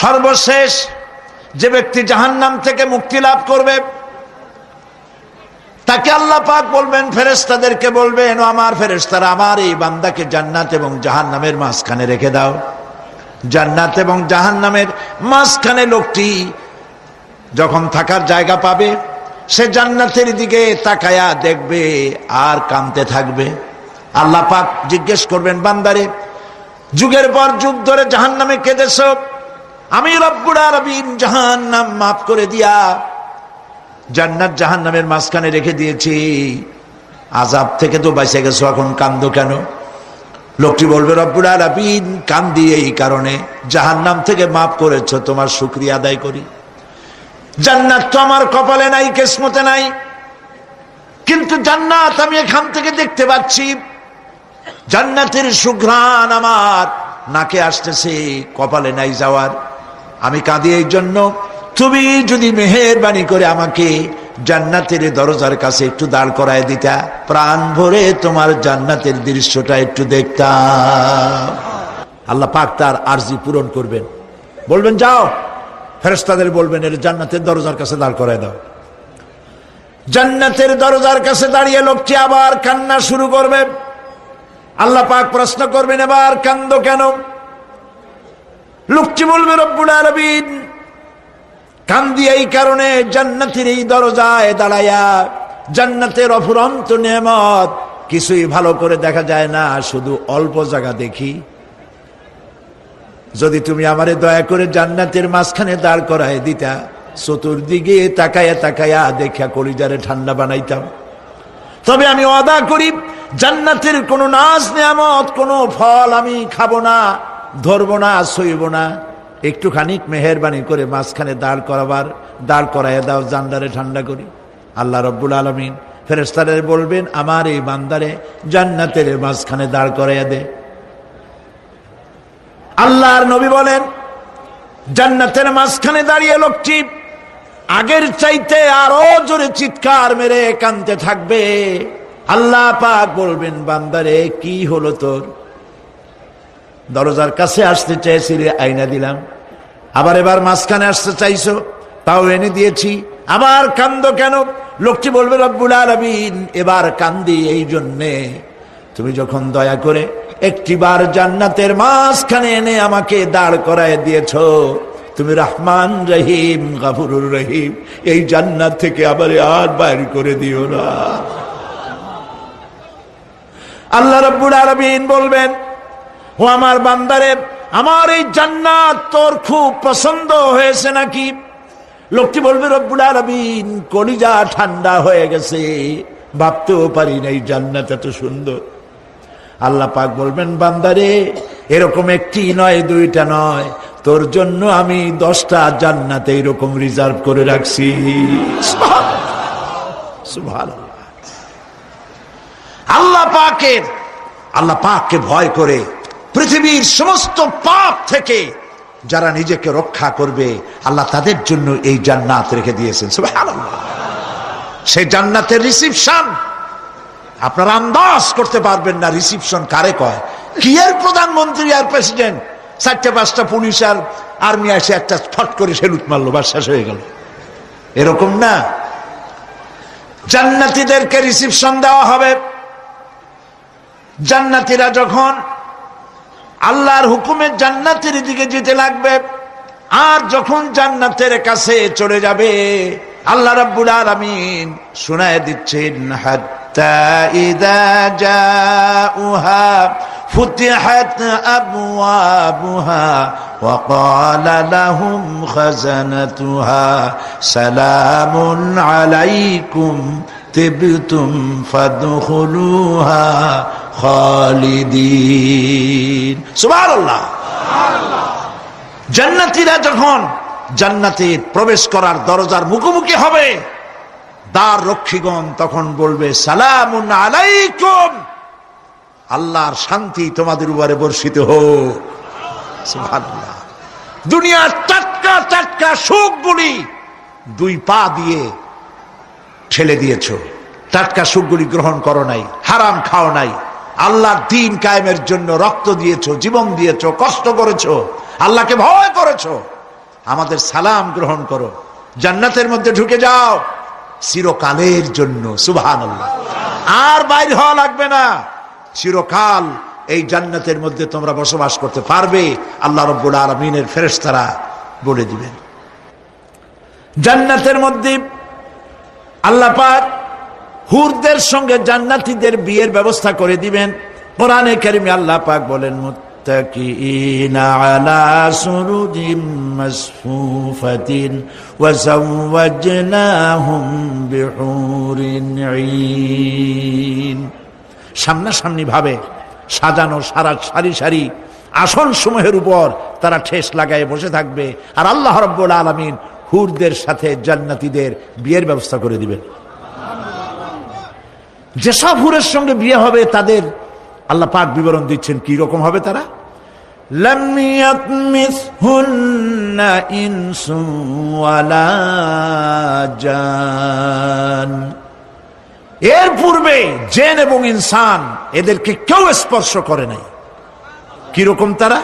সর্বশেষ যে ব্যক্তি জাহান্নাম থেকে মুক্তি লাভ করবে তাকে আল্লাহ পাক বলবেন, ফেরেশতাদেরকে বলবেন, ও আমার ফেরেশতারা, আমার এই বান্দাকে জান্নাত এবং জাহান্নামের মাঝখানে রেখে দাও। জান্নাত এবং জাহান্নামের মাঝখানে লোকটি যখন থাকার জায়গা পাবে, সে জান্নাতের দিকে তাকায়া দেখবে আর কাঁদতে থাকবে। আল্লাহ পাক জিজ্ঞেস করবেন, বান্দারে, যুগের পর যুগ ধরে জাহান্নামে কেঁদেছ, আমি রব্বুল আলামিন জাহান্নাম মাফ করে দিয়া জান্নাত জাহান্নামের মাঝখানে রেখে দিয়েছি, আযাব থেকে তো বেঁচে গেছো, এখন কান্দো কেন? লোকটি বলবে, রব্বুল আলামিন কান্দি এই কারণে, জাহান্নাম থেকে মাফ করেছো, তোমার শুকরিয়া আদায় করি। জান্নাত তো আমার কপালে নাই, কিসমতে নাই, কিন্তু জান্নাত আমি এখান থেকে দেখতে পাচ্ছি, জান্নাতের সুঘ্রাণ আমার নাকে আসতেছে, কপালে নাই যাওয়ার। আমি কাঁদি এই জন্য, তুমি যদি মেহেরবানি করে আমাকে জান্নাতের দরজার কাছে একটু দাঁড় করায় দিতা, প্রাণ ভরে তোমার জান্নাতের দৃশ্যটা একটু দেখতাম। আল্লাহ পাক তার আরজি পূরণ করবেন, বলবেন যাও, ফেরেশতাদের বলবেন এর জান্নাতের দরজার কাছে দাঁড় করায় দাও। জান্নাতের দরজার কাছে দাঁড়িয়ে লোকটি আবার কান্না শুরু করবে। আল্লাহ পাক প্রশ্ন করবেন, এবার কান্দো কেন? লোকটি বলবে, রব্বুল আলামিন কান্দি এই কারণে, জান্নাতের এই দরজায় দাঁড়ায়া জান্নাতের অফুরন্ত নেয়ামত কিছুই ভালো করে দেখা যায় না, শুধু অল্প জায়গা দেখি। যদি তুমি আমারে দয়া করে জান্নাতের মাঝখানে দাঁড় করায় দিতা, চতুর্দিকে তাকায়া তাকায়া দেখা কলিজারে ঠান্ডা বানাইতাম। তবে আমি ওয়াদা করি, জান্নাতের কোনো নাজ নেয়ামত, কোনো ফল আমি খাবো না, ধরবো না, সইব না। একটুখানি মেহেরবানি করে মাঝখানে দাঁড় করাইয়া দাও, জান্নারে ঠান্ডা করি। আল্লাহ রব্বুল আলামিন ফেরেশতাদের বলবেন, আমার এই বান্দারে জান্নাতের মাঝখানে দাঁড় করাইয়া দে। আল্লাহর নবী বলেন, জান্নাতের মাঝখানে দাঁড়িয়ে লোকটি আগের চাইতে আরো জোরে চিৎকার মেরে কাঁদতে থাকবে। আল্লাহ পাক বলবেন, বান্দারে কি হলো তোর? দরজার কাছে আসতে চাইছিলে, আইনা দিলাম। আবার এবার মাঝখানে আসতে চাইছো, তাও এনে দিয়েছি, আবার কান্দো কেন? লোকটি বলবে, রব্বুল আলামিন এবার কান্দি এই জন্যে, তুমি যখন দয়া করে একটিবার জান্নাতের মাঝখানে এনে আমাকে দাঁড় করায় দিয়েছো, তুমি রহমান রহিম গফুরুর রহিম, এই জান্নাত থেকে আবার আর বাইর করে দিও না। আল্লাহ রাব্বুল আলামিন বলবেন, ও আমার বান্দারে, আমার এই জান্নাত তোর খুব পছন্দ হয়েছে নাকি? লোকটি বলবে, রব্বুল আলামিন কলিজা ঠান্ডা হয়ে গেছে, ভাবতেও পারি না এই জান্নাত এত সুন্দর। আল্লাহ পাক বলবেন, বান্দারে এরকম একটি নয়, দুইটা নয়, তোর জন্য আমি 10টা জান্নাত এইরকম রিজার্ভ করে রাখছি। সুবহানাল্লাহ। আল্লাহ পাককে ভয় করে পৃথিবীর সমস্ত পাপ থেকে যারা নিজেকে রক্ষা করবে, আল্লাহ তাদের জন্য এই জান্নাত রেখে দিয়েছেন। সুবহানাল্লাহ। সেই জান্নাতের রিসিপশন আপনারা আন্দাজ করতে পারবেন না, রিসিপশন কারে কয়। কি এর প্রধানমন্ত্রী আর প্রেসিডেন্ট, 4-5টা পুলিশ আর আর্মি এসে একটা ফট করে সেলুট মারলো, বাস শেষ হয়ে গেল, এরকম না। জান্নাতীদেরকে রিসিপশন দেওয়া হবে। জান্নাতীরা যখন আল্লাহর হুকুমে জান্নাতের দিকে যেতে লাগবে, আর যখন জান্নাতের কাছে চলে যাবে, আল্লাহ রাব্বুল আলামিন শোনায় দিচ্ছেন, হাত্তা ইযা জাউহা ফুতিহাত আবওয়াবুহা ওয়া ক্বালা লাহুম খাযানাতুহা সালামুন আলাইকুম তিবতুম ফাদখুলুহা খালিদিন। সুবহানাল্লাহ। জান্নাতীরা যখন জান্নাতে প্রবেশ করার দরজার মুখোমুখি হবে, দ্বার রক্ষীগণ তখন বলবে, সালামুন আলাইকুম, আল্লাহর শান্তি তোমাদের উপরে বর্ষিত হোক। সুবহানাল্লাহ। দুনিয়ার টাটকা টাটকা সুখগুলি 2 পা দিয়ে ঠেলে দিয়েছ, টাটকা সুখগুলি গ্রহণ করো নাই, হারাম খাও নাই, আল্লাহর দ্বীন কায়েমের জন্য রক্ত দিয়েছো, জীবন দিয়েছো, কষ্ট করেছো, আল্লাহকে ভয় করেছো, আমাদের সালাম গ্রহণ করো, জান্নাতের মধ্যে ঢুকে যাও চিরকালের জন্য। সুবহানাল্লাহ। আর বাইর হওয়া লাগবে না, চিরকাল এই জান্নাতের মধ্যে তোমরা বসবাস করতে পারবে। আল্লাহ রাব্বুল আলামিনের ফেরেশতারা বলে দিবেন। জান্নাতের মধ্যে আল্লাহ পাক হুরদের সঙ্গে জান্নাতীদের বিয়ের ব্যবস্থা করে দিবেন। কোরআনে কারিমে আল্লাহ পাক বলেন, মুত্তাকিইনা আলা সুরুরিম মাসফুফাতিন ওয়া যাওয়াজনাহুম বিহুরিন ঈন। সামনাসামনি ভাবে সাজানো সারি সারি আসন সমূহের উপর তারা ঠেস লাগায় বসে থাকবে, আর আল্লাহ রাব্বুল আলামিন হুরদের সাথে জান্নাতীদের বিয়ের ব্যবস্থা করে দিবেন। যেসব হুরের সঙ্গে বিয়ে হবে তাদের আল্লাহ পাক বিবরণ দিচ্ছেন কি রকম হবে তারা। লাম ইয়াতমিসহুন্না ইনসুন ওয়ালা জান। এর পূর্বে জিন এবং ইনসান এদেরকে কেউ স্পর্শ করে নাই। কি রকম তারা?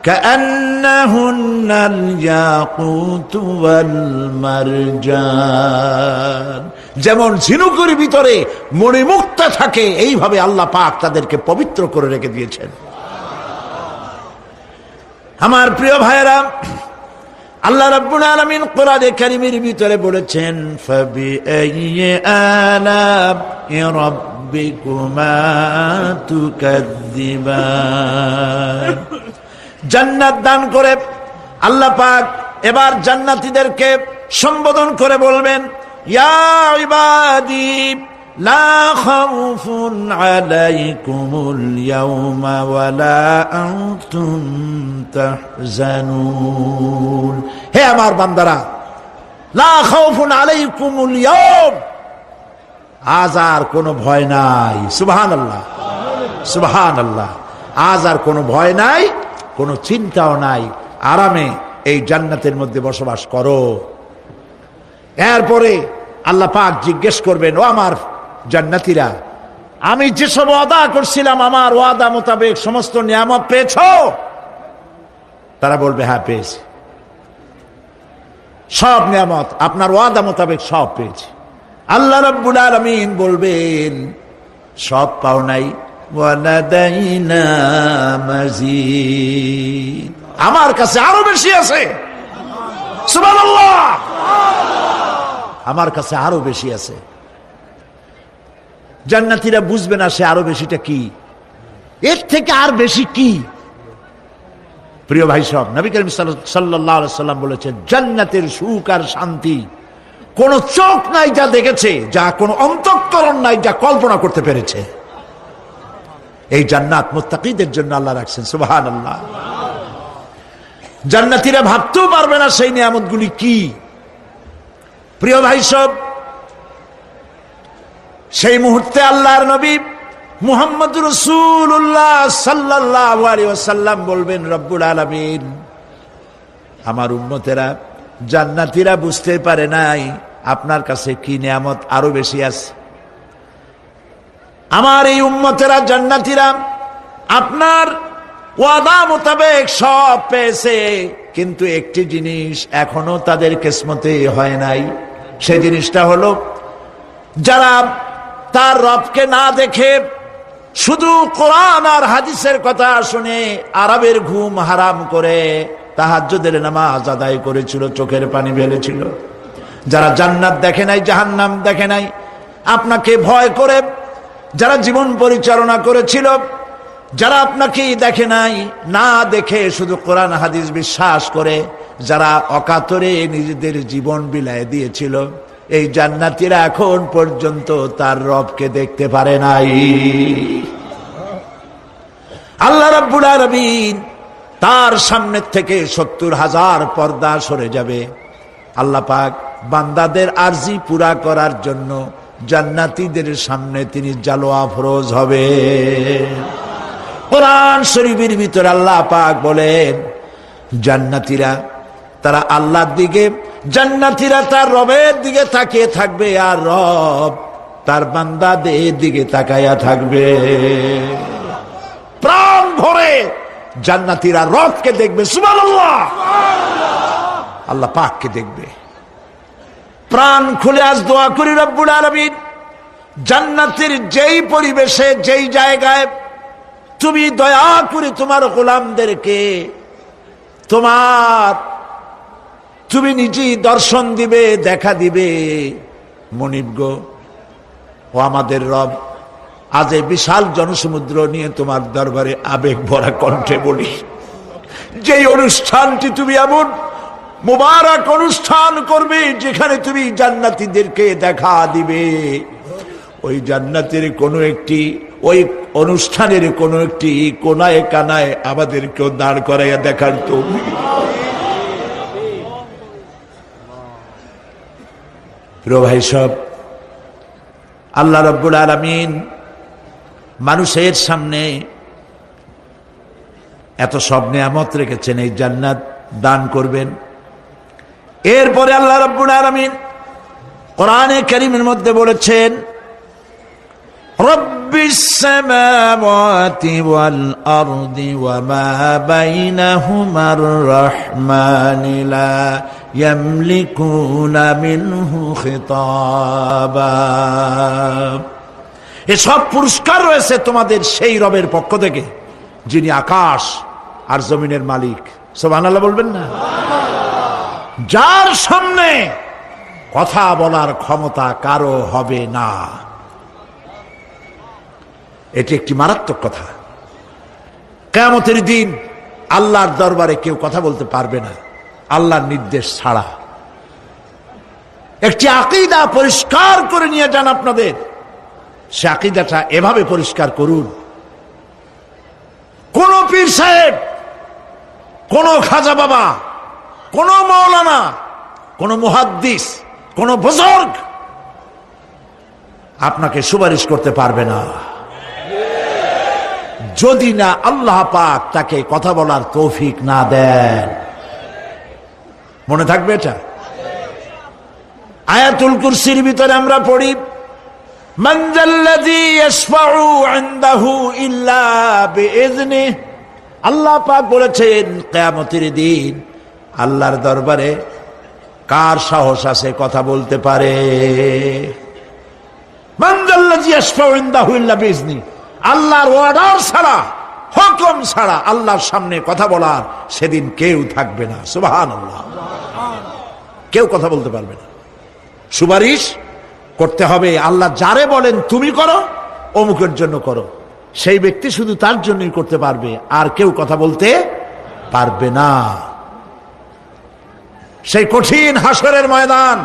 কাআন্নাহুন্নাল ইয়াকুতু ওয়াল মারজান। যেমন ঝিনুকের ভিতরে মণিমুক্তা থাকে, এইভাবে আল্লাহ পাক তাদেরকে পবিত্র করে রেখে দিয়েছেন। আমার প্রিয় ভাইরা, আল্লাহ রাব্বুল আলামিন কোরআনে কারীমের ভিতরে বলেছেন, ফাবিআইয়ি আলা'i রাব্বিকুমা তুকাযযিবান। জান্নাত দান করে আল্লাহ পাক এবার জান্নাতীদেরকে সম্বোধন করে বলবেন, ইয়া ইবাদি লা খাউফুন আলাইকুমুল ইয়াওমা ওয়ালা আনতুম তাহজানুন। হে আমার বান্দারা, লা খাউফুন আলাইকুমুল ইয়াওম, আজ আর কোনো ভয় নাই। সুবহানাল্লাহ, সুবহানাল্লাহ। আজ আর কোনো ভয় নাই, কোনো চিন্তাও নাই, আরামে এই জান্নাতের মধ্যে বসবাস করো। এরপরে আল্লাহ পাক জিজ্ঞেস করবেন, ও আমার জান্নাতীরা, আমি যেসব ওয়াদা করছিলাম আমার ওয়াদা মোতাবেক সমস্ত নিয়ামত পেয়েছো? তারা বলবে, হ্যাঁ পেয়েছি, সব নিয়ামত আপনার ওয়াদা মোতাবেক সব পেয়েছি। আল্লাহ রাব্বুল আলামিন বলবেন, সব পাও নাই, ওয়ালাদাইনা মাজিদ, আমার কাছে আরো বেশি আছে। সুবহানাল্লাহ, আমার কাছে আরো বেশি আছে। জান্নাতীরা বুঝবে না সে আরো বেশিটা কি, এর থেকে আর বেশি কি। প্রিয় ভাই সব, নবী করিম সাল্লাল্লাহু আলাইহি সাল্লাম বলেছেন, জান্নাতের সুখ আর শান্তি কোন চোখ নাই যা দেখেছে, যা কোন অন্তঃকরণ নাই যা কল্পনা করতে পেরেছে। এই জান্নাত মুত্তাকিদের জন্য আল্লাহ রাখছেন। সুবহানাল্লাহ। জান্নাতীরা ভাবতেও পারবে না সেই নিয়ামতগুলি কি। প্রিয় ভাই সব, সেই মুহূর্তে আল্লাহর নবী মুহাম্মদুর রাসূলুল্লাহ সাল্লাল্লাহু আলাইহি ওয়াসাল্লাম বলবেন, রব্বুল আলামিন, আমার উম্মতেরা জান্নাতীরা বুঝতে পারে নাই আপনার কাছে কি নিয়ামত আরো বেশি আছে। আমার এই উম্মতেরা জান্নাতীরা আপনার ওয়াদা মোতাবেক সব পেয়েছে, কিন্তু একটি জিনিস এখনো তাদের কিসমতে হয় নাই। সেই জিনিসটা হলো, যারা তার রবকে না দেখে শুধু কোরআন আর হাদিসের কথা শুনে আরবের ঘুম হারাম করে তাহাজ্জুদের নামাজ আদায় করেছিল, চোখের পানি ফেলেছিল, যারা জান্নাত দেখে নাই, জাহান্নাম দেখে নাই, আপনাকে ভয় করে যারা জীবন পরিচালনা করেছিল, যারা আপনাকে দেখে নাই, না দেখে শুধু কোরআন হাদিস বিশ্বাস করে যারা অকাতরে নিজেদের জীবন বিলায় দিয়েছিল, এই জান্নাতীরা এখন পর্যন্ত তার রবকে দেখতে পারে নাই। আল্লাহ রাব্বুল আলামিন তার সামনে থেকে ৭০,০০০ পর্দা সরে যাবে। আল্লাহ পাক বান্দাদের আরজি পুরা করার জন্য জান্নাতীদের সামনে তিনি জালোয়া ফরোজ হবে। কোরআন শরীফের ভিতরে আল্লাহ পাক বলেন, জান্নাতীরা তারা আল্লাহর দিকে, জান্নাতীরা তার রবের দিকে তাকিয়ে থাকবে, আর রব তার বান্দাদের দিকে তাকায়া থাকবে। প্রাণ ভরে জান্নাতীরা রবকে দেখবে। সুবহানাল্লাহ। আল্লাহ পাককে দেখবে। প্রাণ খুলে আজ দোয়া করি রব্বুল আলামিন, জান্নাতের যেই পরিবেশে যেই জায়গায় তুমি দয়া করে তোমার গোলামদেরকে তুমি নিজেই দর্শন দিবে, দেখা দিবে। মনিব গো, ও আমাদের রব, আজ এই বিশাল জনসমুদ্র নিয়ে তোমার দরবারে আবেগ ভরা কণ্ঠে বলি, যেই অনুষ্ঠানটি তুমি এমন মুবারক অনুষ্ঠান করবে যেখানে তুমি জান্নাতীদেরকে দেখা দিবে, ওই জান্নাতের কোনো একটি, ওই অনুষ্ঠানের কোনো একটি কোনায় কানায় আমাদেরকেও দাঁড় করাইয়া দেখার তো। প্রিয় ভাই সব, আল্লাহ রাব্বুল আলামিন মানুষের সামনে এত সব নিয়ামত রেখেছেন, এই জান্নাত দান করবেন। এরপরে আল্লাহ রাব্বুল আলামিন কোরআনে কারীমের মধ্যে বলেছেন, রব্বিস সামাওয়াতি ওয়াল আরদি ওয়া মা বাইনাহুমার রাহমানি লা ইয়ামলিকুনা মিনহু খিতাবা। এসব পুরস্কার রয়েছে তোমাদের সেই রবের পক্ষ থেকে যিনি আকাশ আর জমিনের মালিক। সুবহানাল্লাহ বলবেন না? যার সামনে কথা বলার ক্ষমতা কারো হবে না। এটি একটি মারাত্মক কথা। কিয়ামতের দিন আল্লাহর দরবারে কেউ কথা বলতে পারবে না আল্লাহর নির্দেশ ছাড়া। একটি আকীদা পরিষ্কার করে নিয়ে যান আপনাদের, সে আকীদাটা এভাবে পরিষ্কার করুন, কোন পীর সাহেব, কোন খাজা বাবা, কোন মাওলানা, কোন মুহাদ্দিস, কোন বুজুর্গ আপনাকে সুপারিশ করতে পারবে না যদি না আল্লাহ পাক তাকে কথা বলার তৌফিক না দেন। মনে থাকবে এটা? আয়াতুল কুরসির ভিতরে আমরা পড়ি, মান যাল্লাযী ইয়াশফাউ ইনদাহু ইল্লা বিইযনিহি। আল্লাহ পাক বলেছেন কিয়ামতের দিন আল্লাহর দরবারে কার সাহস আছে কথা বলতে পারে? মান যাল্লাযী ইয়াশফাউ ইনদাহু ইল্লা বিইযনিহি। আল্লাহর অর্ডার ছাড়া, হুকুম ছাড়া আল্লাহর সামনে কথা বলার সেদিন কেউ থাকবে না। সুবহানাল্লাহ। কেউ কথা বলতে পারবে না। সুপারিশ করতে হবে আল্লাহ যারে বলেন তুমি করো, অমুকের জন্য করো, সেই ব্যক্তি শুধু তার জন্যই করতে পারবে, আর কেউ কথা বলতে পারবে না। সেই কঠিন হাসরের ময়দান,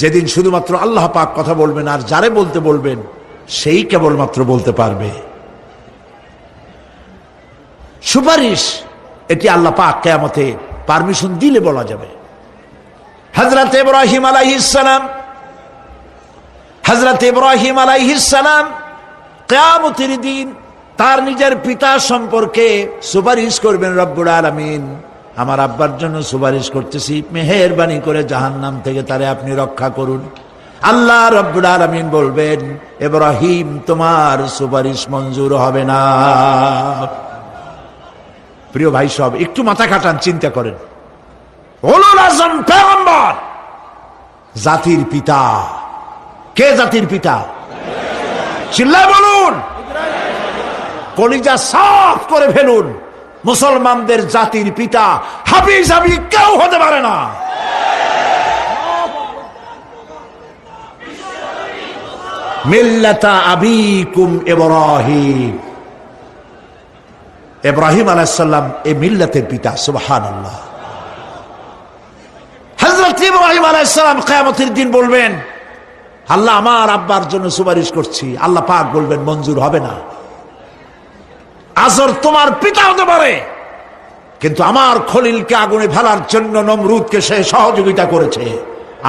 যেদিন শুধুমাত্র আল্লাহ পাক কথা বলবেন, আর যারে বলতে বলবেন সেই কেবলমাত্র বলতে পারবে। সুপারিশ এটি আল্লাহ পাক কিয়ামতে পারমিশন দিলে বলা যাবে। হযরত ইব্রাহিম আলাইহিস সালাম কিয়ামতের দিন তার নিজের পিতা সম্পর্কে সুপারিশ করবেন, রব্বুল আলামিন আমার আব্বার জন্য সুপারিশ করতেছি, মেহেরবানি করে জাহান্নাম থেকে তারে আপনি রক্ষা করুন। আল্লাহ রব্বুল আলামিন বলবেন, ইব্রাহিম তোমার সুপারিশ মঞ্জুর হবে না। প্রিয় ভাই সব, একটু মাথা খাটান, চিন্তা করেন। উলুল আযম পয়গম্বর, জাতির পিতা। কে জাতির পিতা? চিল্লায় বলুন, কলিজা সাফ করে ফেলুন। মুসলমানদের জাতির পিতা হাফিজ হাবি কেউ হতে পারে না। মিল্লাতা আবিকুম ইব্রাহিম। ইব্রাহিম আলাইহিস সালাম এই মিল্লাতের পিতা। সুবহানাল্লাহ। হযরত ইব্রাহিম আলাইহিস সালাম কিয়ামতের দিন বলবেন, আল্লাহ আমার আব্বার জন্য সুপারিশ করছি। আল্লাহ পাক বলবেন মঞ্জুর হবে না। আজর তোমার পিতা হতে পারে, কিন্তু আমার খলিলকে আগুনে ফেলার জন্য নমরুদকে সে সহযোগিতা করেছে,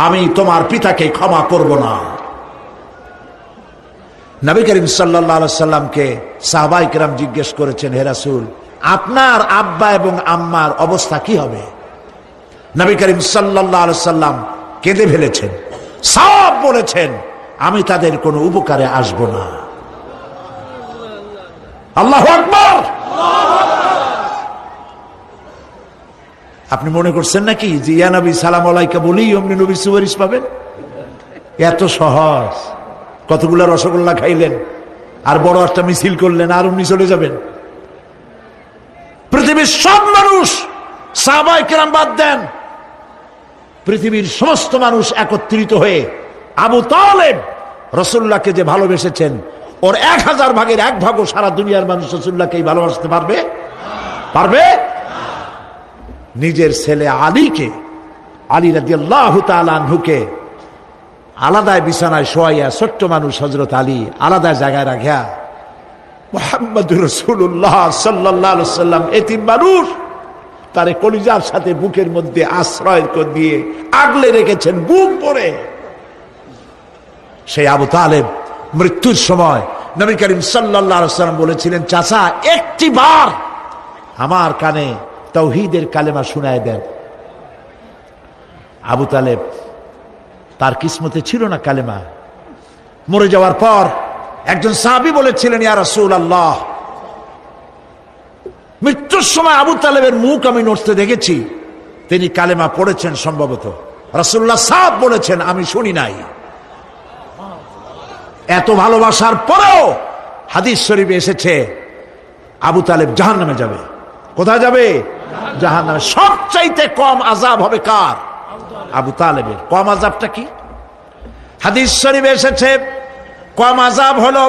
আমি তোমার পিতাকে ক্ষমা করব না। নবী করিম সাল্লাল্লাহু আলাইহি সাল্লামকে সাহাবায়ে কেরাম জিজ্ঞেস করেছেন, হে রাসূল আপনার আব্বা এবং আম্মার অবস্থা কি হবে? নবী করিম সাল্লাল্লাহু আলাইহি সাল্লাম কেঁদে ফেলেছেন, সব বলেছেন আমি তাদের কোনো উপকারে আসব না। আল্লাহু আকবার। আপনি মনে করছেন নাকি যে ইয়া নবী সালাম আলাইকা বলেই অমনি নবী সুপারিশ পাবেন? এত সহজ। কতগুলা রসগোল্লা খাইলেন আর বড় একটা মিছিল করলেন আর অমনি চলে যাবেন? পৃথিবীর সব মানুষ, সাহাবায়ে কেরাম বাদ দেন, পৃথিবীর সমস্ত মানুষ একত্রিত হয়ে আবু তালেব রাসূলুল্লাহকে যে ভালোবেসেছেন, ওর 1000 ভাগের 1 ভাগও সারা দুনিয়ার মানুষ রাসূলুল্লাহকে ভালোবাসতে পারবে? পারবে? নিজের ছেলে আলীকে, আলী রাদিয়াল্লাহু তাআলা আনহুকে আলাদায় বিছানায় শোয়াইয়া, ছোট্ট মানুষ হযরত আলী আলাদা জায়গায় রাখিয়া মুহাম্মদুর রাসূলুল্লাহ সাল্লাল্লাহু আলাইহি ওয়াসাল্লাম এতিম মানুষ, তারে কলিজার সাথে বুকের মধ্যে আশ্রয় করে দিয়ে আগলে রেখেছেন বুক ভরে। সেই আবু তালেব মৃত্যুর সময় নবী করিম সাল্লাল্লাহু আলাইহি ওয়াসাল্লাম বলেছিলেন, চাচা একটি বার আমার কানে তাওহীদের কালেমা শুনায় দেন। আবু তালেব, তার কিসমতে ছিল না কালেমা। মরে যাওয়ার পর একজন সাহাবী বলেছিলেন, ইয়া রাসূলুল্লাহ, মৃত্যুর সময় আবু তালেবের মুখ আমি নড়তে দেখেছি, তিনি কালেমা পড়েছেন সম্ভবত। রাসূলুল্লাহ সাহেব বলেছেন, আমি শুনি নাই। এত ভালোবাসার পরেও হাদিস শরীফে এসেছে আবু তালেব জাহান্নামে যাবে। কোথায় যাবে? জাহান্নামে। সবচাইতে কম আযাব হবে কার? আবু তালেবের। কম আযাবটা কি? হাদিস শরীফে এসেছে কম আযাব হলো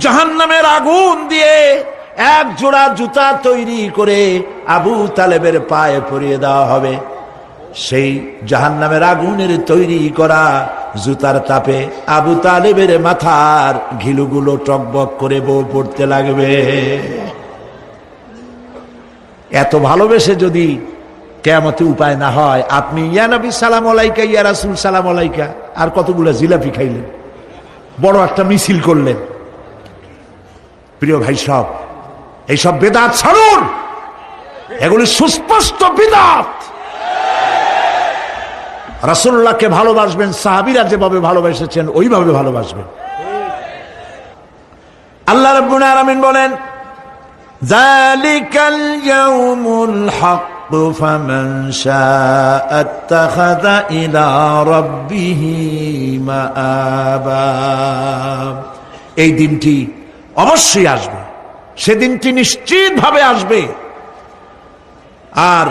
জাহান্নামের আগুন দিয়ে 1 জোড়া জুতা তৈরি করে আবু তালেবের পায়ে পরিয়ে দেওয়া হবে। সেই জাহান্নামের আগুনের তৈরি করা জুতার তাপে আবু তালেবের মাথার ঘিলুগুলো টকবক করে বউ পড়তে লাগবে। এত ভালোবেসে যদি কিয়ামতে উপায় না হয়, আপনি ইয়া নবী সালাম আলাইকা, ইয়া রাসূল সালাম আলাইকা, আর কতগুলো জিলাপি খাইলেন, বড় একটা মিছিল করলেন। প্রিয় ভাই সব, এইসব বেদাত ছাড়ুন, এগুলি সুস্পষ্ট বিদআত। রাসূলুল্লাহকে ভালোবাসবেন, সাহাবীরা যেভাবে ভালোবেসেছেন ওইভাবে ভালোবাসবেন। আল্লাহ রাব্বুল আলামিন বলেন, যালিকাল ইয়াউমুল হক ফামান শাআ আত্তাখাযা ইলা রাব্বিহি মাআবা। এই দিনটি অবশ্যই আসবে, সেদিনটি নিশ্চিতভাবে আসবে। আর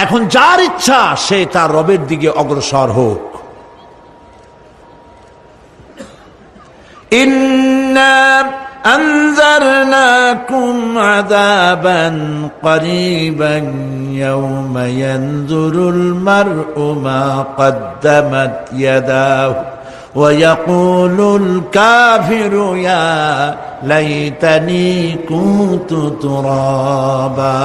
এখন যার ইচ্ছা সে তার রবের দিকে অগ্রসর হোক। ইন্না আনজারনাকুম আযাবান করিবান ইয়াওমা ইয়ানজুরুল মার'উ মা কদ্দামাত ইয়াদাহু ওয়া ইয়াকুলুল কাফিরু ইয়া লাইতানি কুনতু তুরাবা।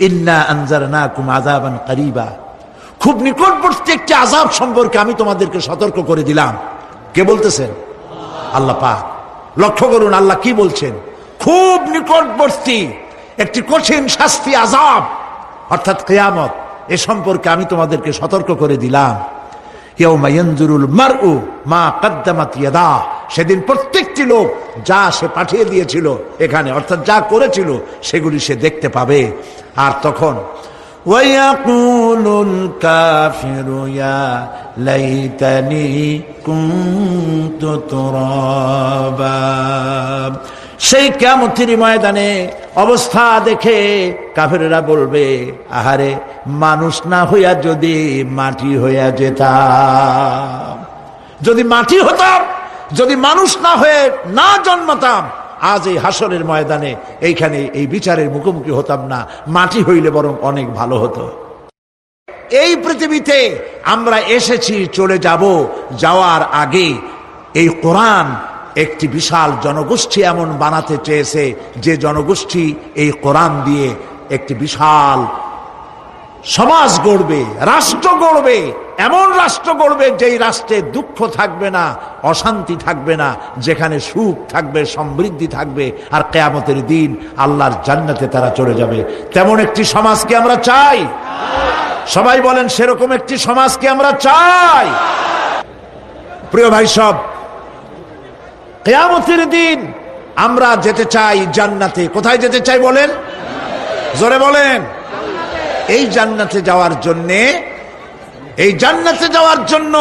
ইন্না আনজারনাকুম আযাবান করিবা, খুব নিকটবর্তী একটি আযাব সম্পর্কে আমি তোমাদেরকে সতর্ক করে দিলাম। কে বলতেছেন? আল্লাহ পাক। লক্ষ্য করুন আল্লাহ কি বলছেন, খুব নিকটবর্তী একটি কঠিন শাস্তি, আযাব অর্থাৎ কিয়ামত, এ সম্পর্কে আমি তোমাদেরকে সতর্ক করে দিলাম। ইয়াউমা ইয়ানজুরুল মার'উ মা কদ্দামাত ইয়াদাহু, সেদিন প্রত্যেকটি লোক যা সে পাঠিয়ে দিয়েছিল এখানে, অর্থাৎ যা করেছিল সেগুলি সে দেখতে পাবে। আর তখন ওয়ায়াকুলুল কাফিরু ইয়া লাইতানি কুনতু তুরাবা। সেই কিয়ামতের ময়দানে অবস্থা দেখে কাফেররা বলবে, আহারে মানুষ না হইয়া যদি মাটি হইয়া যেতাম, যদি মাটি হতাম, যদি মানুষ না হয়ে না জন্মাতাম, আজ এই হাসরের ময়দানে এইখানে এই বিচারের মুখোমুখি হতাম না, মাটি হইলে বরং অনেক ভালো হতো। এই পৃথিবীতে আমরা এসেছি, চলে যাব, যাওয়ার আগে এই কোরআন একটি বিশাল জনগোষ্ঠী এমন বানাতে চেয়েছে যে জনগোষ্ঠী এই কোরআন দিয়ে একটি বিশাল সমাজ গড়বে, রাষ্ট্র গড়বে, এমন রাষ্ট্র গড়বে যেই রাষ্ট্রে দুঃখ থাকবে না, অশান্তি থাকবে না, যেখানে সুখ থাকবে, সমৃদ্ধি থাকবে, আর কিয়ামতের দিন আল্লাহর জান্নাতে তারা চলে যাবে। তেমন একটি সমাজকে আমরা চাই। সবাই বলেন, সেরকম একটি সমাজকে আমরা চাই। প্রিয় ভাই সব, কিয়ামতের দিন আমরা যেতে চাই জান্নাতে। কোথায় যেতে চাই বলেন? জোরে বলেন। এই জান্নাতে যাওয়ার জন্য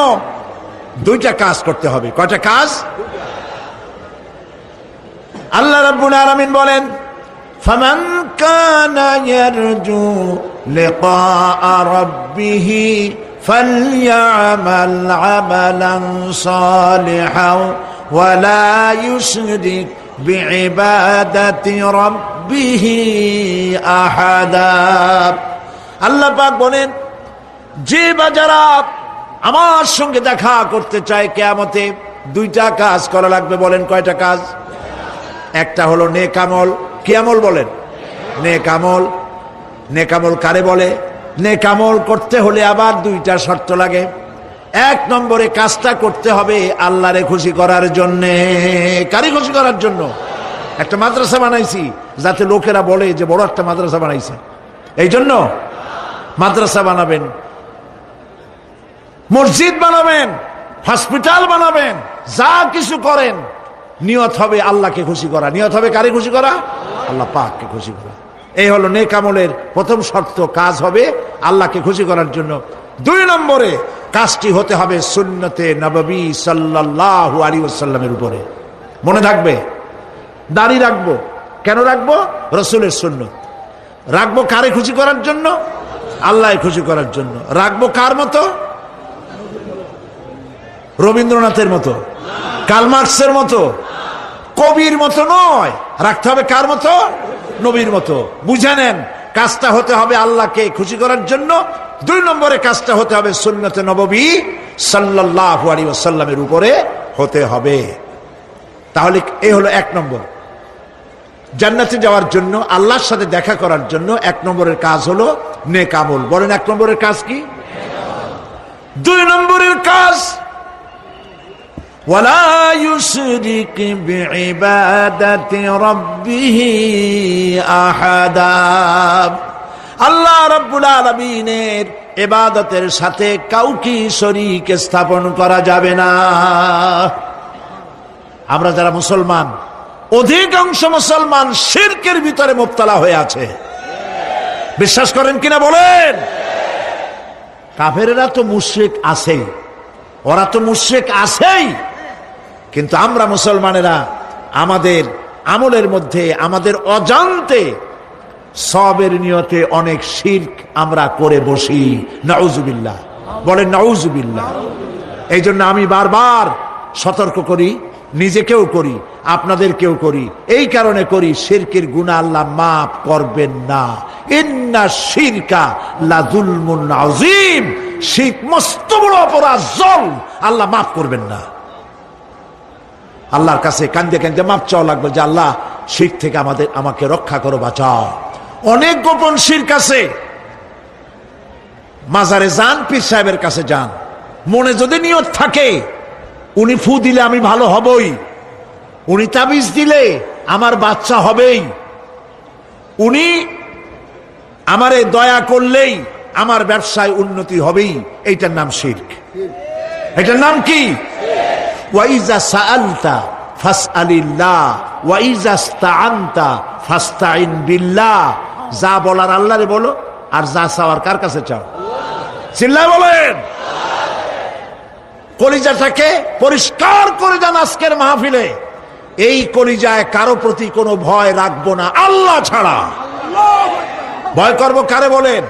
দুইটা কাজ করতে হবে। কয়টা কাজ? আল্লাহ রাব্বুল আলামিন বলেন, ফামান কানা ইয়ারজু লিকাআ রাব্বিহি ফালইআমাল আমালান সালিহান ওয়া লা ইউশরিক বিইবাদাতি রাব্বিহি আহাদা। আল্লাহ পাক বলেন, যে বাজারা আমার সঙ্গে দেখা করতে চায় কিয়ামতে, দুইটা কাজ করা লাগবে। বলেন কয়টা কাজ? একটা হলো নেক আমল। কি আমল বলেন? নেক আমল। নেক আমল কারে বলে? নেক আমল করতে হলে আবার দুইটা শর্ত লাগে। এক নম্বরে কাজটা করতে হবে আল্লাহরে খুশি করার জন্যে। কারে খুশি করার জন্য? একটা মাদ্রাসা বানাইছি যাতে লোকেরা বলে যে বড় একটা মাদ্রাসা বানাইছে, এই জন্য মাদ্রাসা বানাবেন, মসজিদ বানাবেন, হসপিটাল বানাবেন, যা কিছু করেন নিয়ত হবে আল্লাহকে খুশি করা। নিয়ত হবে কারে খুশি করা? আল্লাহ পাককে খুশি করা। এই হলো নেক আমলের প্রথম শর্ত। কাজ হবে আল্লাহকে খুশি করার জন্য। দুই নম্বরে কাজটি হতে হবে সুন্নতে নববী সাল্লাল্লাহু আলাইহি ওয়াসাল্লামের উপরে। মনে থাকবে, দাড়ি রাখবো। কেন রাখবো? রাসূলের সুন্নত। রাখবো কারে খুশি করার জন্য? আল্লাহকে খুশি করার জন্য। রাখবো কার মতো? রবীন্দ্রনাথের মতো, কার্ল মার্কসের মতো, কবির মতো নয়। রাখতে হবে কার মতো? নবীর মতো। বুঝে নেন, কাজটা হতে হবে আল্লাহকে খুশি করার জন্য। দুই নম্বরে কাজটা হতে হবে সুন্নতে নববী সাল্লাল্লাহু আলাইহি ওয়াসাল্লামের উপরে হতে হবে। তাহলে এই হলো এক নম্বর। জান্নাতে যাওয়ার জন্য, আল্লাহর সাথে দেখা করার জন্য এক নম্বরের কাজ হলো নেক আমল। বলেন এক নম্বরের কাজ কি? দুই নম্বরের কাজ ওয়ালা ইউশরিক বিইবাদাতি রাব্বিহি আহাদা। আল্লাহ রাব্বুল আলামিনের ইবাদতের সাথে কাউকে শরীক স্থাপন করা যাবে না। আমরা যারা মুসলমান, অধিকাংশ মুসলমান শিরকের ভিতরে মুবতালা হয়ে আছে। বিশ্বাস করেন কিনা বলেন? কাফেরেরা তো মুশরিক আছেই, ওরা তো মুশরিক আছেই, কিন্তু আমরা মুসলমানেরা আমাদের আমলের মধ্যে আমাদের অজান্তে সবের নিয়তে অনেক শিরক আমরা করে বসি। নাউজুবিল্লাহ। বলেন নাউজুবিল্লাহ। এই জন্য আমি বারবার সতর্ক করি, নিজেকেও করি, আপনাদেরকেও করি। এই কারণে করি, শিরকের গুনাহ আল্লাহ মাফ করবেন না। ইন্না শিরকা লাযুলমুন আযীম। শিরক মস্ত বড় অপরাধ, জল, আল্লাহ মাফ করবেন না। আল্লাহর কাছে কান্দে কান্দে মাফ চাওয়া লাগবে যে আল্লাহ শিরক থেকে আমাকে রক্ষা করো, বাঁচাও। অনেক গোপন শিরক আছে। মাজারে যান, পীর সাহেবের কাছে যান, মনে যদি নিয়ত থাকে উনি ফু দিলে আমি ভালো হবই, উনি তাবিজ দিলে আমার বাচ্চা হবেই, উনি আমারে দয়া করলেই আমার ব্যবসায় উন্নতি হবেই, এইটার নাম শিরক। এটার নাম কি? ওয়াইজা সাআলতা ফাসআলিল্লাহ ওয়াইজা ইসতাআনতা ফাসতাইন বিল্লাহ। যা বলার আল্লাহরে বলো, আর যা চাওয়ার কার কাছে চাও? চিল্লায় বলেন। কলিজাটাকে পরিষ্কার করে যান আজকের মাহফিলে। এই কলিজায় কারো প্রতি কোনো ভয় রাখবো না আল্লাহ ছাড়া। ভয় করবো কারে বলেন?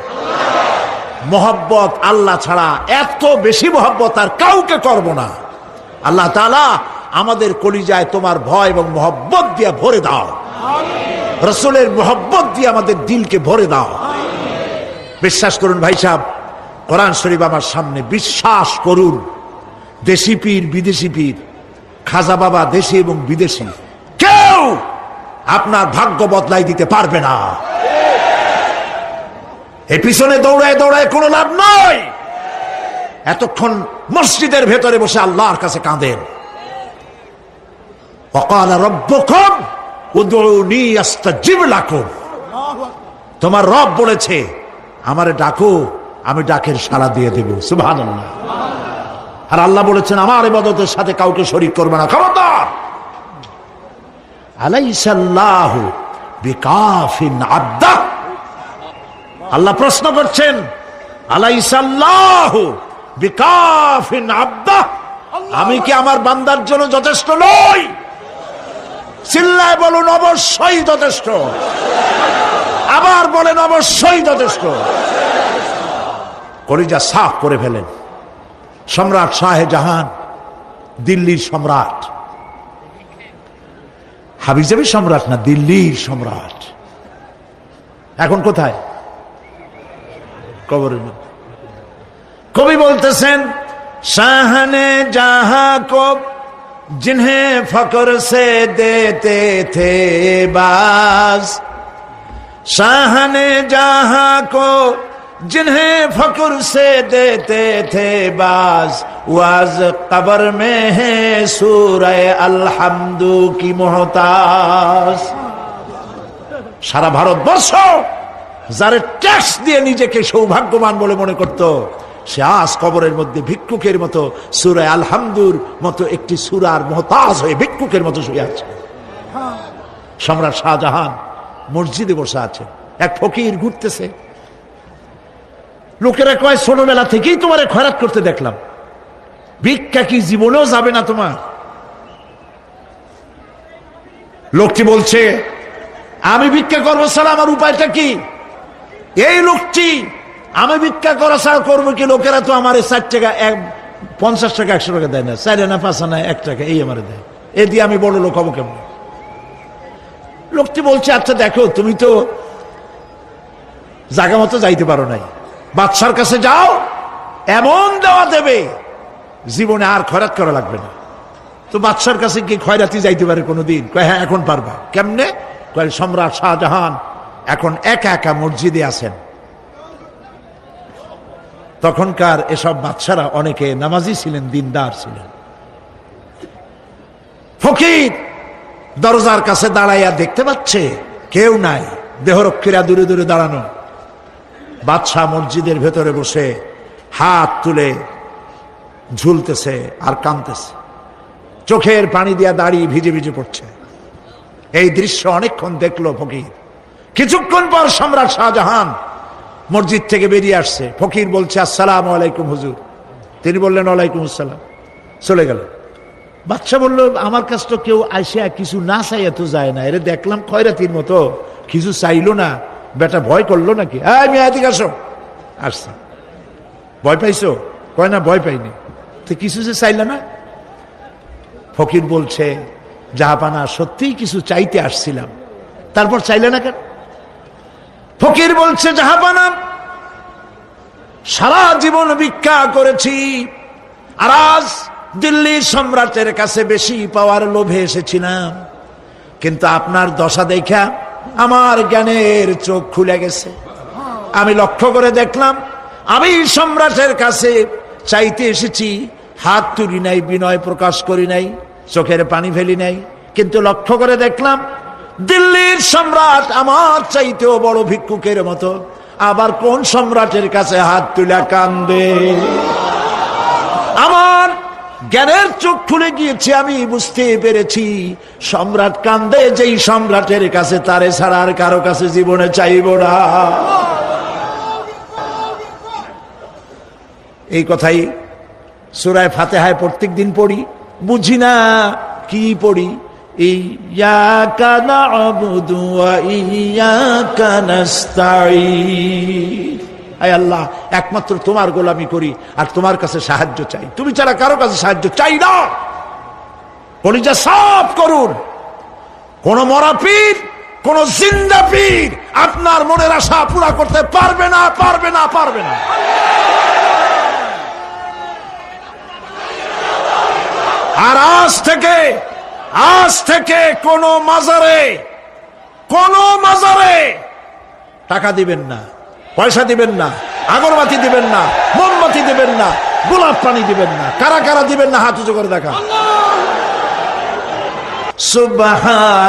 মহব্বত আল্লাহ ছাড়া, এত বেশি মহব্বত আর কাউকে করব না। আল্লাহ তাআলা আমাদের কলিজায় তোমার ভয় এবং মহব্বত দিয়ে ভরে দাও। রাসূলের মহব্বত দিয়ে আমাদের দিলকে ভরে দাও। বিশ্বাস করুন ভাই সাহেব, কোরআন শরীফ আমার সামনে, বিশ্বাস করুন, দেশি পীর বিদেশি পীর, খাজা বাবা দেশি এবং বিদেশি, কেউ আপনার ভাগ্য বদলাই দিতে পারবে না। এই পিছনে দৌড়ায় দৌড়ায় কোনো লাভ নয়। এতক্ষণ মসজিদের ভেতরে বসে আল্লাহর কাছে কাঁদেন। ওয়াকালা রাব্বুকুম উদউনি আস্তাজিব লাকুম। তোমার রব বলেছে আমারে ডাকো, আমি ডাকের সাড়া দিয়ে দেব। সুবহানাল্লাহ। আর আল্লাহ বলেছেন আমার ইবাদতের সাথে কাউকে শরীক করবে না। খবরদার। আলাইসাল্লাহু বিকাফিন আবদা। আল্লাহ প্রশ্ন করছেন, আলাইসাল্লাহু বিকাফিন আবদা, আমি কি আমার বান্দার জন্য যথেষ্ট নই? চিল্লায় বলুন অবশ্যই যথেষ্ট। আবার বলেন অবশ্যই যথেষ্ট। কলিজা সাফ করে ফেলেন। সম্রাট শাহজাহান, দিল্লির সম্রাট, হাবিজাবি সম্রাট না, দিল্লির সম্রাট। এখন কোথায়? কবরের মধ্যে। কবি বলতেছেন, শাহনে জাহাं को जिन्हें फक्र से देते थे बाज, शाहने जहां को जिन्हें फक्र से देते थे बाज, वाज कब्र में है सूरह अलहम्दु की मोहताज। সারা ভারতবর্ষ যারা ট্যাক্স দিয়ে নিজেকে সৌভাগ্যবান বলে মনে করত, সে আজ কবরের মধ্যে ভিক্ষুকের মতো সূরা আলহামদুর মতো একটি সূরার মুহতাজ হয়ে ভিক্ষুকের মতো শুয়ে আছে। সম্রাট শাহজাহান মসজিদে বসে আছে, এক ফকির ঘুরতেছে। লোকেরা কয়, ছোটবেলা থেকেই তোমারে খয়রাত করতে দেখলাম, ভিক্ষা কি জীবনেও যাবে না তোমার? লোকটি বলছে, আমি ভিক্ষা করবো ছাড়া আমার উপায়টা কি? এই লোকটি, আমি ভিক্ষা করা ছাড়া করবো কি? লোকেরা তো আমার 60 টাকা, 50 টাকা, 100 টাকা দেয় না, 4 আনা 5 আনা 1 টাকা এই আমার দেয়, এ দিয়ে আমি বড় লোক হবো কেমন? লোকটি বলছে, আচ্ছা দেখো, তুমি তো জায়গা মতো যাইতে পারো নাই, বাদশার কাছে যাও, এমন দেওয়া দেবে জীবনে আর খয়রাত করা লাগবে না। তো বাদশার কাছে কি খয়রাতি যাইতে পারে কোনোদিন? কয় হ্যাঁ, এখন পারবা। কেমনে? কয়, সম্রাট শাহজাহান এখন একা একা মসজিদে আছেন। তখনকার এসব বাদশারা অনেকে নামাজি ছিলেন, দিনদার ছিলেন। ফকির দরজার কাছে দাঁড়াইয়া দেখতে পাচ্ছে কেউ নাই, দেহরক্ষীরা দূরে দূরে দাঁড়ানো। বাদশাহ মসজিদের ভেতরে বসে হাত তুলে ঝুলতেছে আর কাঁদতেছে, চোখের পানি দিয়া দাঁড়িয়ে ভিজে ভিজে পড়ছে। এই দৃশ্য অনেকক্ষণ দেখলো ফকির। কিছুক্ষণ পর সম্রাট শাহজাহান মসজিদ থেকে বেরিয়ে আসছে। ফকির বলছে, আসসালামু আলাইকুম হুজুর। তিনি বললেন, ওয়ালাইকুম আসসালাম। চলে গেল। বাদশা বলল, আমার কাছে তো কেউ আইসা কিছু না চাইয়া তো যায় না, এরে দেখলাম খয়রাতির মতো কিছু চাইলো না, বেটা ভয় করলো নাকি? আমি এদিকে আসো। আসছে। ভয় পাইছো? কয় না, ভয় পাইনি। তো কিছু যে চাইলে না? ফকির বলছে, জাহাপানা, সত্যিই কিছু চাইতে আসছিলাম, তারপর চাইলে না কেন? ফকির বলছে, জাহাপানা, সারা জীবন ভিক্ষা করেছি, আর আজ দিল্লির সম্রাটের কাছে বেশি পাওয়ার লোভে এসেছিলাম, কিন্তু আপনার দশা দেখা আমার জ্ঞানের চোখ খুলে গেছে। আমি লক্ষ্য করে দেখলাম, আমি সম্রাটের কাছে চাইতে এসেছি, হাত তুলি নাই, বিনয় প্রকাশ করি নাই, চোখের পানি ফেলি নাই, কিন্তু লক্ষ্য করে দেখলাম দিল্লির সম্রাট আমার চাইতেও বড় ভিক্ষুকের মতো। আবার কোন সম্রাটের কাছে হাত তুলে কান্দে? আমার জ্ঞানের চোখ খুলে গিয়েছে, আমি বুঝতে পেরেছি সম্রাট কান্দে যেই সম্রাটের কাছে, তারে ছাড়া আর কারো কাছে জীবনে চাইব না। এই কথাই সূরা ফাতিহায় প্রত্যেক দিন পড়ি, বুঝি না কি পড়ি। ইয়াকা না'বুদু ওয়া ইয়াকা নাস্তাঈন। আয় আল্লাহ, একমাত্র তোমার গোলামি করি আর তোমার কাছে সাহায্য চাই, তুমি ছাড়া কারো কাছে সাহায্য চাই না। কলিজা সাফ করুন। কোন মরা পীর, কোন জিন্দা পীর আপনার মনের আশা পুরা করতে পারবে না, পারবে না, পারবে না। আর আজ থেকে কোন মাজারে টাকা দিবেন না, পয়সা দিবেন না, আগরবাতি দিবেন না, মোমবাতি দিবেন না, গোলাপ পানি দিবেন না। কারা কারা দিবেন না হাত উঁচু করে দেখা। সুবহান